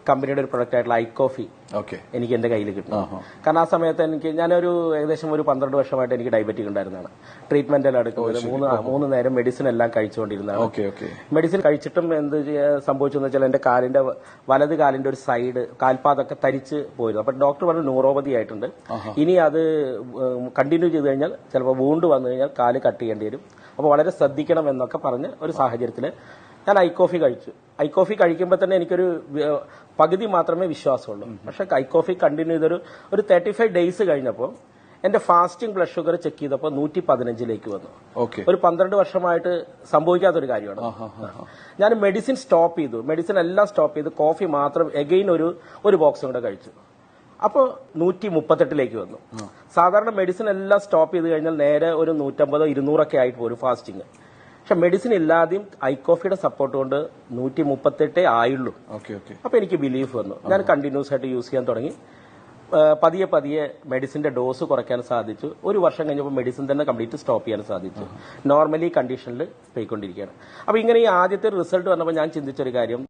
കമ്പനിയുടെ ഒരു പ്രൊഡക്റ്റ് ആയിട്ടുള്ള ഐക്കോഫി എനിക്ക് എന്റെ കയ്യിൽ കിട്ടും. കാരണം ആ സമയത്ത് ഞാനൊരു ഏകദേശം ഒരു 12 വർഷമായിട്ട് എനിക്ക് ഡയബറ്റിക് ഉണ്ടായിരുന്നതാണ്. ട്രീറ്റ്മെന്റ് എല്ലാം എടുക്കുന്നത് 3 നേരം മെഡിസിൻ എല്ലാം കഴിച്ചുകൊണ്ടിരുന്നതാണ്. മെഡിസിൻ കഴിച്ചിട്ടും എന്ത് സംഭവിച്ചെന്ന് വെച്ചാൽ എന്റെ വലത് കാലിന്റെ ഒരു സൈഡ് കാൽപാതൊക്കെ തരിച്ച് പോയിരുന്നു. അപ്പൊ ഡോക്ടർ പറഞ്ഞു ന്യൂറോപ്പതി ആയിട്ടുണ്ട്, ഇനി അത് കണ്ടിന്യൂ ചെയ്ത് കഴിഞ്ഞാൽ ചിലപ്പോൾ വൂണ്ട് വന്നു കഴിഞ്ഞാൽ കാല് കട്ട് ചെയ്യേണ്ടി വരും, അപ്പോൾ വളരെ ശ്രദ്ധിക്കണം എന്നൊക്കെ പറഞ്ഞ് ഒരു സാഹചര്യത്തിൽ ഞാൻ ഐക്കോഫി കഴിച്ചു. ഐക്കോഫി കഴിക്കുമ്പോൾ തന്നെ എനിക്കൊരു പകുതി മാത്രമേ വിശ്വാസമുള്ളൂ. പക്ഷെ ഐക്കോഫി കണ്ടിന്യൂ ചെയ്തൊരു 35 ഡേയ്സ് കഴിഞ്ഞപ്പോൾ എന്റെ ഫാസ്റ്റിംഗ് ബ്ലഡ് ഷുഗർ ചെക്ക് ചെയ്തപ്പോൾ 115 വന്നു. ഒരു 12 വർഷമായിട്ട് സംഭവിക്കാത്തൊരു കാര്യമാണ്. ഞാൻ മെഡിസിൻ സ്റ്റോപ്പ് ചെയ്തു, മെഡിസിൻ എല്ലാം സ്റ്റോപ്പ് ചെയ്ത് കോഫി മാത്രം എഗെയിൻ ഒരു ബോക്സും കൂടെ കഴിച്ചു. അപ്പോൾ 138 വന്നു. സാധാരണ മെഡിസിൻ എല്ലാം സ്റ്റോപ്പ് ചെയ്ത് കഴിഞ്ഞാൽ നേരെ ഒരു 150 200 ആയിട്ട് പോരും ഫാസ്റ്റിംഗ്. പക്ഷെ മെഡിസിൻ ഇല്ലാതെയും ഐക്കോഫിയുടെ സപ്പോർട്ട് കൊണ്ട് 138 ആയുള്ളൂ. അപ്പൊ എനിക്ക് ബിലീഫ് വന്നു. ഞാൻ കണ്ടിന്യൂസ് ആയിട്ട് യൂസ് ചെയ്യാൻ തുടങ്ങി. പതിയെ മെഡിസിന്റെ ഡോസ് കുറയ്ക്കാൻ സാധിച്ചു. ഒരു വർഷം കഴിഞ്ഞപ്പോൾ മെഡിസിൻ തന്നെ കംപ്ലീറ്റ് സ്റ്റോപ്പ് ചെയ്യാൻ സാധിച്ചു. നോർമലി കണ്ടീഷനിൽ പോയിക്കൊണ്ടിരിക്കുകയാണ്. അപ്പൊ ഇങ്ങനെ ഈ ആദ്യത്തെ റിസൾട്ട് വന്നപ്പോൾ ഞാൻ ചിന്തിച്ചൊരു കാര്യം,